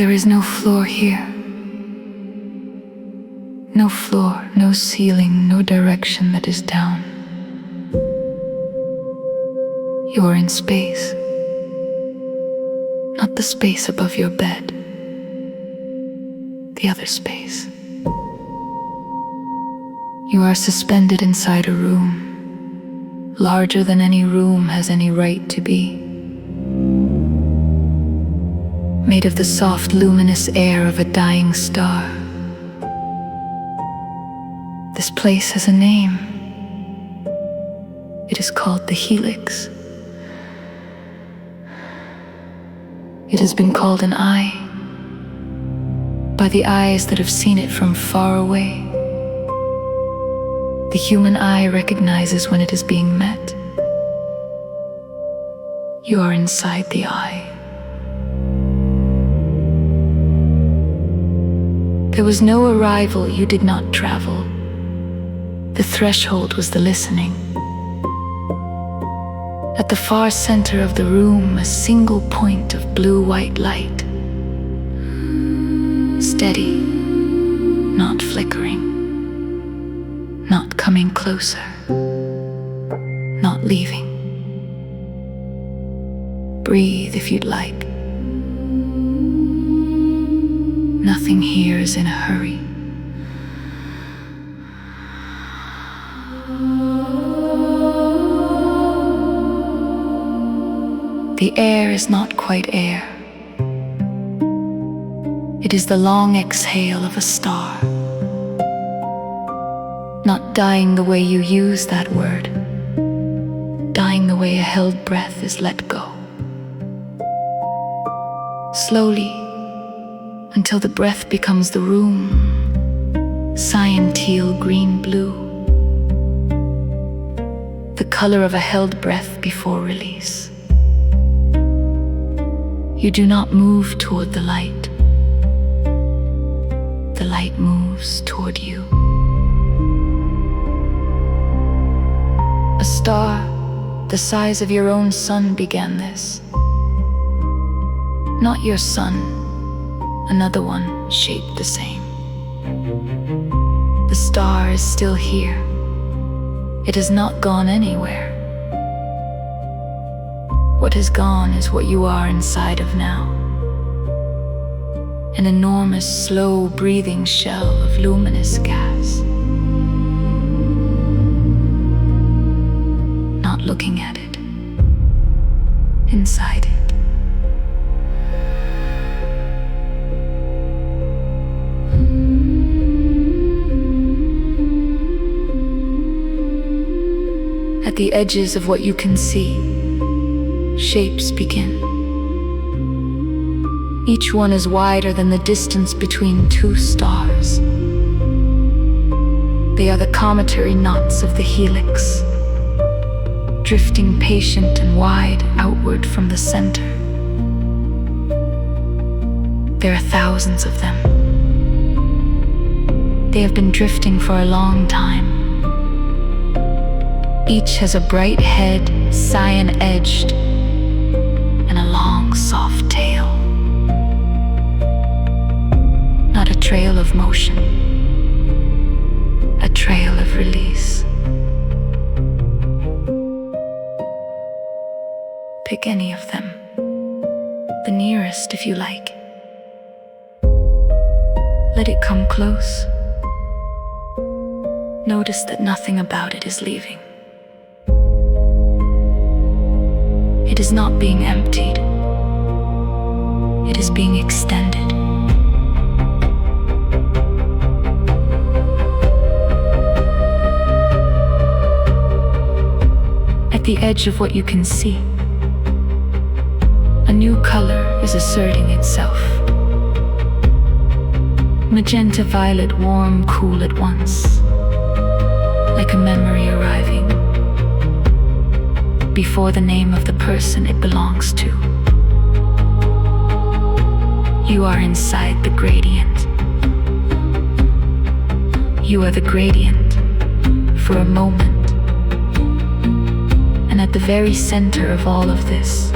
There is no floor here. No floor, no ceiling, no direction that is down. You are in space. Not the space above your bed. The other space. You are suspended inside a room, larger than any room has any right to be. Made of the soft, luminous air of a dying star. This place has a name. It is called the Helix. It has been called an eye, by the eyes that have seen it from far away. The human eye recognizes when it is being met. You are inside the eye. There was no arrival, you did not travel. The threshold was the listening. At the far center of the room, a single point of blue-white light. Steady, not flickering, not coming closer, not leaving. Breathe if you'd like. Nothing here is in a hurry. The air is not quite air. It is the long exhale of a star. Not dying the way you use that word. Dying the way a held breath is let go. Slowly, until the breath becomes the room. Cyan-teal, green, blue. The color of a held breath before release. You do not move toward the light. The light moves toward you. A star, the size of your own sun, began this. Not your sun, another one shaped the same. The star is still here. It has not gone anywhere. What has gone is what you are inside of now. An enormous, slow-breathing shell of luminous gas. Not looking at it. Inside it. At the edges of what you can see, shapes begin. Each one is wider than the distance between two stars. They are the cometary knots of the helix, drifting patient and wide outward from the center. There are thousands of them. They have been drifting for a long time. Each has a bright head, cyan-edged, and a long, soft tail. Not a trail of motion, a trail of release. Pick any of them, the nearest if you like. Let it come close. Notice that nothing about it is leaving. It is not being emptied. It is being extended. At the edge of what you can see, a new color is asserting itself. Magenta-violet, warm, cool at once, like a memory arriving before the name of the person it belongs to. You are inside the gradient. You are the gradient for a moment. And at the very center of all of this,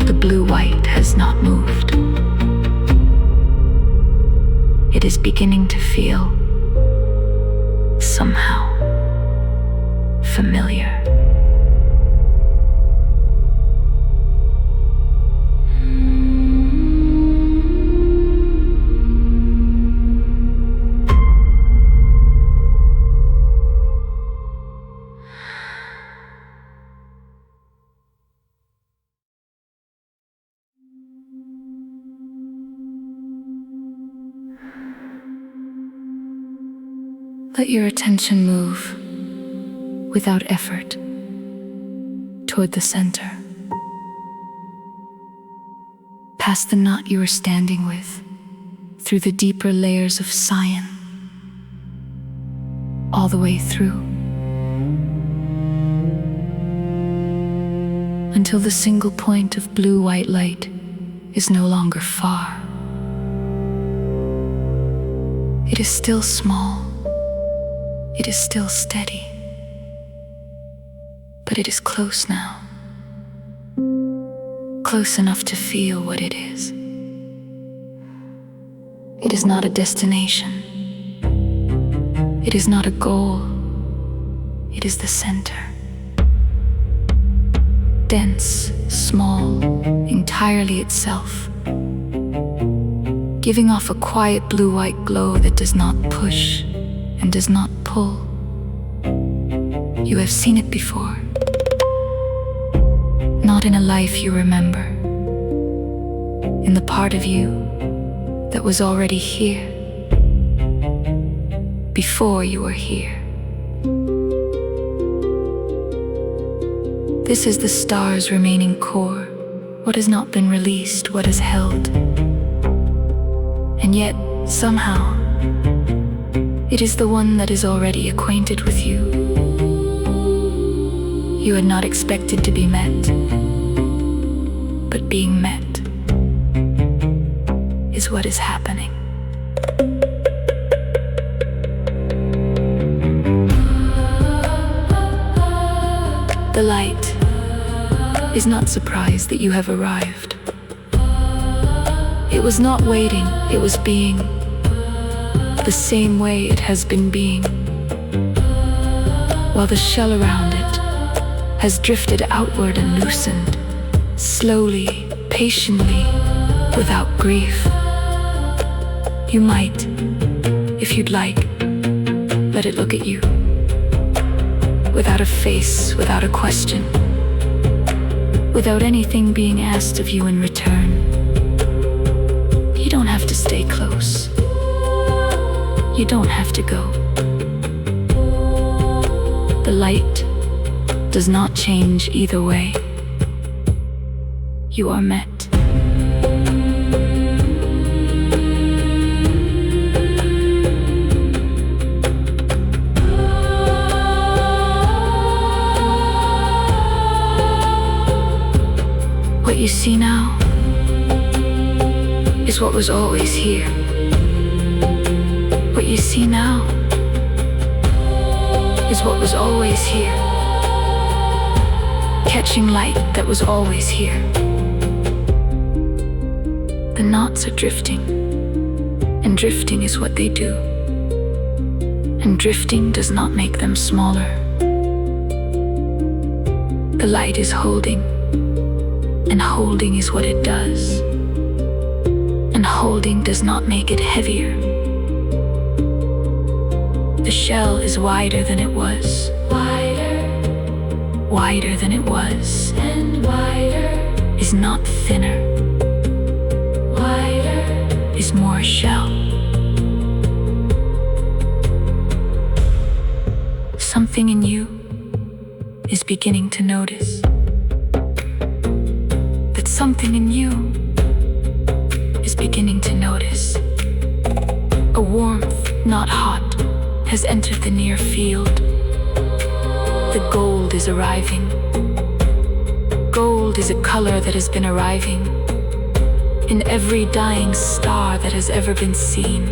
the blue-white has not moved. It is beginning to feel somehow familiar. Let your attention move without effort toward the center, past the knot you are standing with, through the deeper layers of cyan, all the way through, until the single point of blue-white light is no longer far. It is still small. It is still steady, but it is close now, close enough to feel what it is. It is not a destination. It is not a goal. It is the center. Dense, small, entirely itself, giving off a quiet blue-white glow that does not push and does not pull. You have seen it before. Not in a life you remember. In the part of you that was already here, before you were here. This is the star's remaining core, what has not been released, what is held. And yet, somehow, it is the one that is already acquainted with you. You had not expected to be met, but being met is what is happening. The light is not surprised that you have arrived. It was not waiting, it was being the same way it has been being, while the shell around it has drifted outward and loosened, slowly, patiently, without grief. You might, if you'd like, let it look at you, without a face, without a question, without anything being asked of you in return. You don't have to stay close. You don't have to go. The light does not change either way. You are met. What you see now is what was always here. What you see now is what was always here, catching light that was always here. The knots are drifting, and drifting is what they do. And drifting does not make them smaller. The light is holding, and holding is what it does. And holding does not make it heavier. The shell is wider than it was. Wider than it was. And wider is not thinner. Wider is more shell. Something in you is beginning to notice that something in you is beginning to notice. A warmth, not hot, has entered the near field. The gold is arriving. Gold is a color that has been arriving in every dying star that has ever been seen.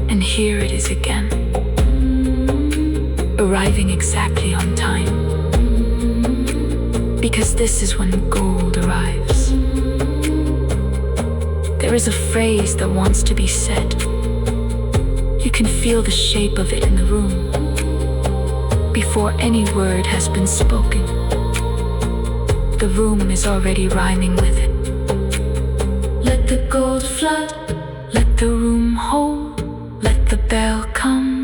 And here it is again, arriving exactly on time. Because this is when gold arrives. There is a phrase that wants to be said. You can feel the shape of it in the room before any word has been spoken. The room is already rhyming with it. Let the gold flood, let the room hold, let the bell come.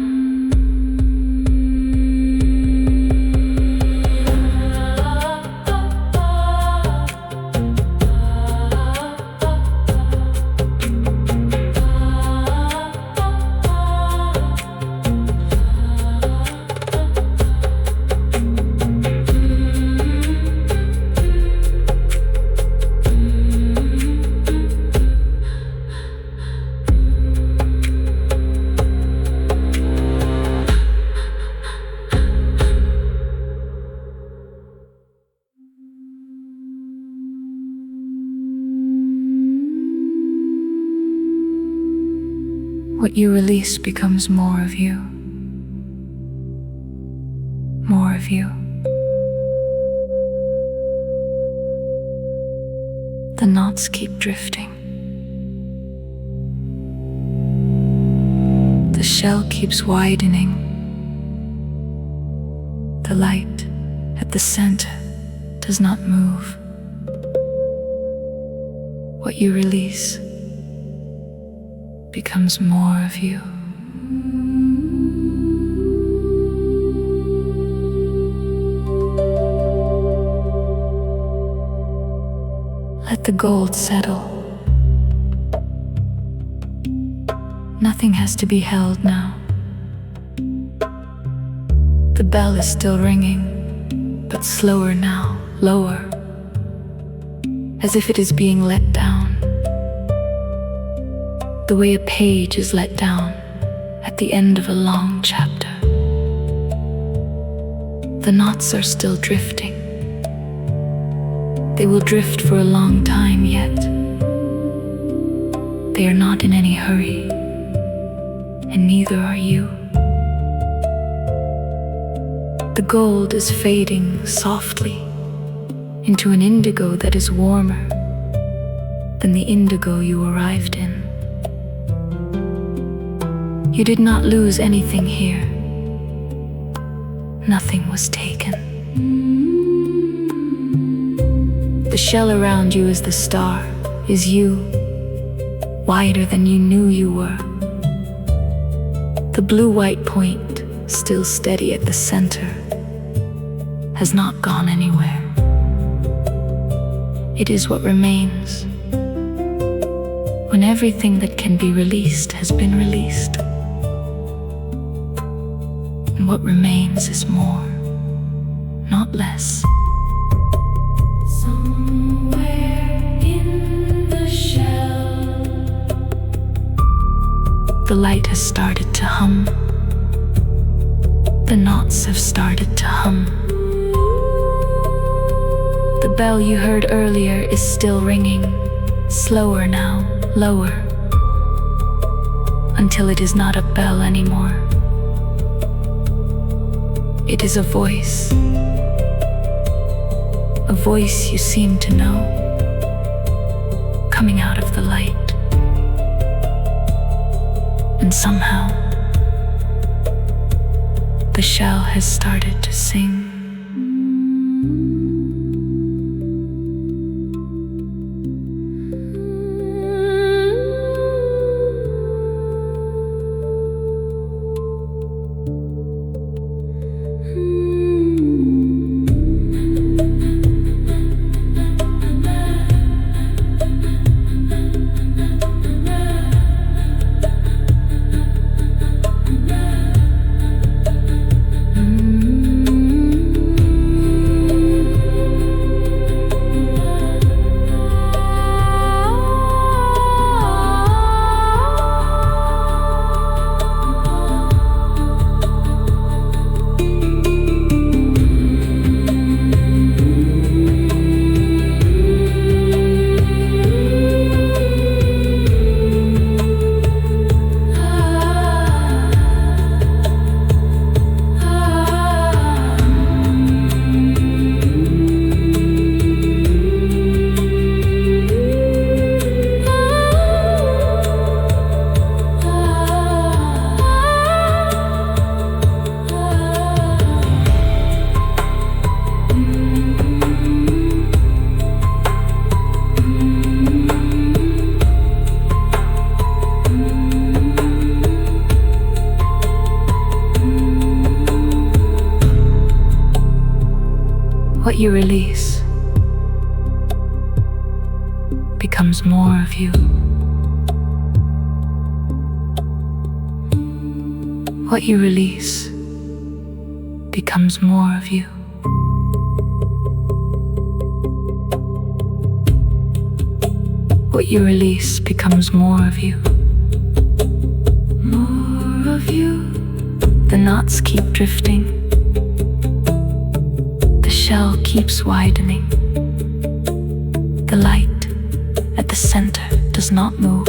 What you release becomes more of you. More of you. The knots keep drifting. The shell keeps widening. The light at the center does not move. What you release becomes more of you. Let the gold settle. Nothing has to be held now. The bell is still ringing, but slower now, lower, as if it is being let down. The way a page is let down at the end of a long chapter. The knots are still drifting. They will drift for a long time yet. They are not in any hurry, and neither are you. The gold is fading softly into an indigo that is warmer than the indigo you arrived in. You did not lose anything here. Nothing was taken. The shell around you is the star, is you, wider than you knew you were. The blue-white point, still steady at the center, has not gone anywhere. It is what remains when everything that can be released has been released. And what remains is more, not less. Somewhere in the shell, the light has started to hum. The knots have started to hum. The bell you heard earlier is still ringing, slower now, lower, until it is not a bell anymore. It is a voice you seem to know, coming out of the light. And somehow, the shell has started to sing. What you release becomes more of you. What you release becomes more of you. What you release becomes more of you. More of you. The knots keep drifting. The shell keeps widening. The light at the center does not move.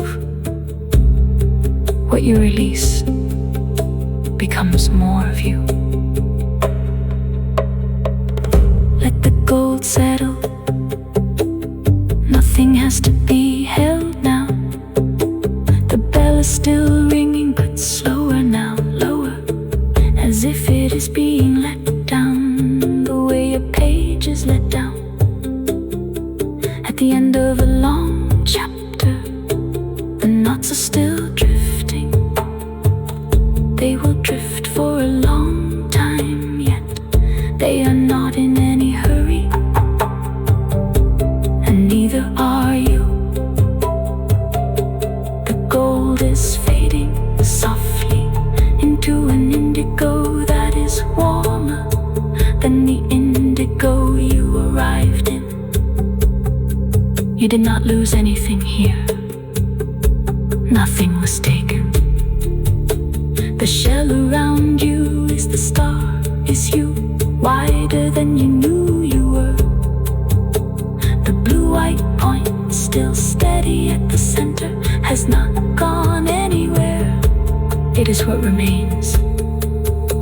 What you release becomes more of you. Let the gold settle. Nothing has to be held now. The bell is still ringing, but slower now, lower, as if it is being let down, the way a page is let down. At the end of a long chapter, the knots are still drifting. They will drift for a long time, yet they are not in any hurry. And neither are you. The gold is fading softly into an indigo that is warmer than the indigo you arrived in. You did not lose anything here. Nothing was taken. The shell around you is the star, is you, wider than you knew you were. The blue-white point, still steady at the center, has not gone anywhere. It is what remains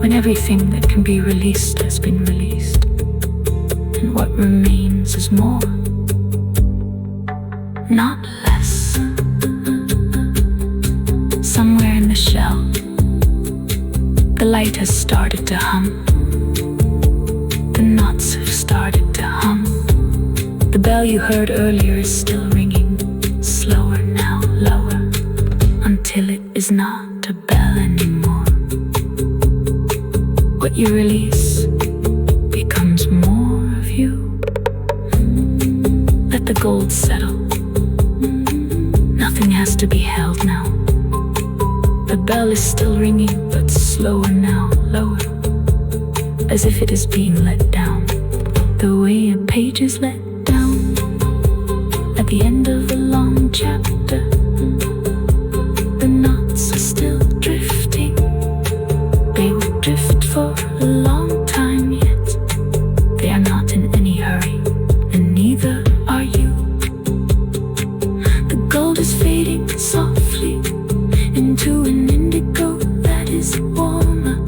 when everything that can be released has been released. And what remains is more, not less. Somewhere in the shell, the light has started to hum. The knots have started to hum. The bell you heard earlier is still ringing, slower now, lower, until it is not a bell anymore. What you release becomes more of you. Let the gold settle. Nothing has to be held now. The bell is still ringing, but slower now, lower, as if it is being let down, the way a page is let down. At the end of a long chapter, the knots are still drifting. They will drift for a long time, yet they are not in any hurry, and neither are you. The gold is fading softly into an indigo that is warmer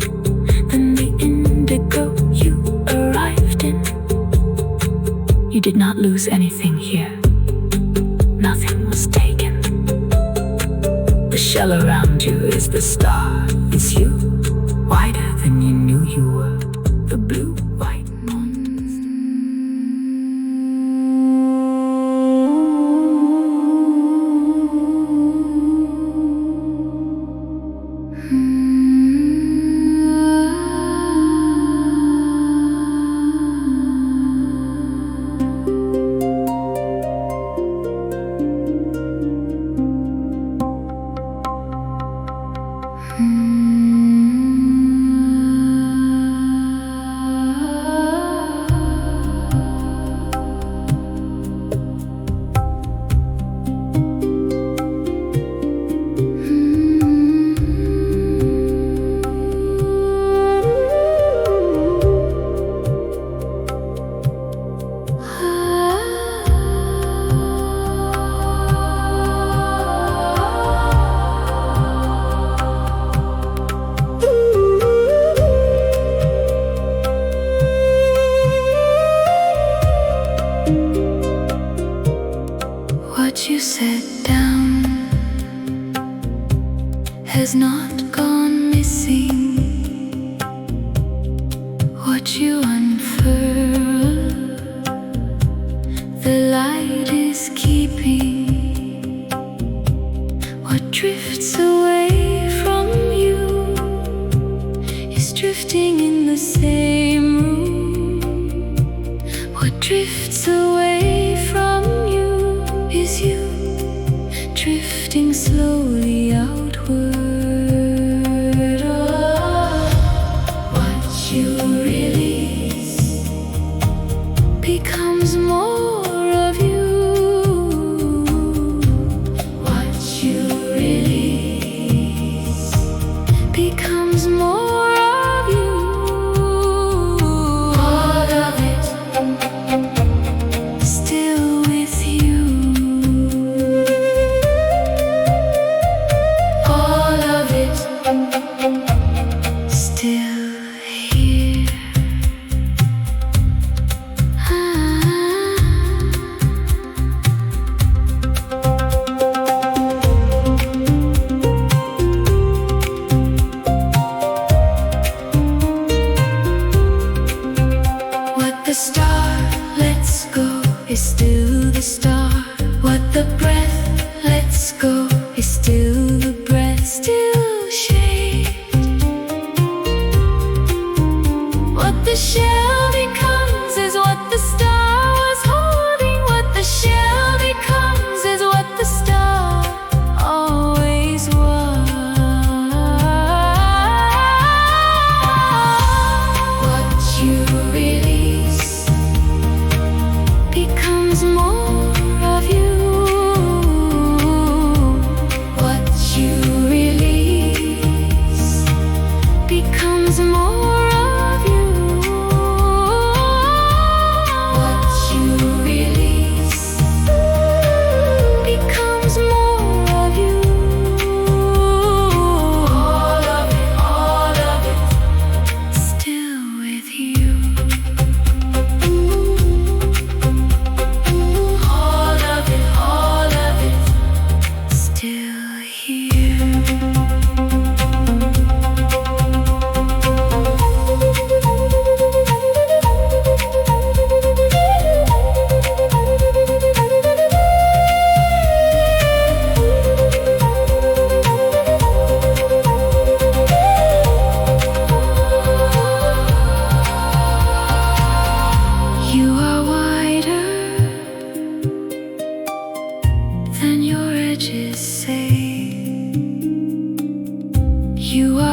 than the indigo you arrived in. You did not lose anything here. Nothing was taken. The shell around you is the star, is you, wider than you knew you were. The blue-white point. What you set down has not gone missing. What you unfurl, the light is keeping. What drifts away from you is drifting in the same room You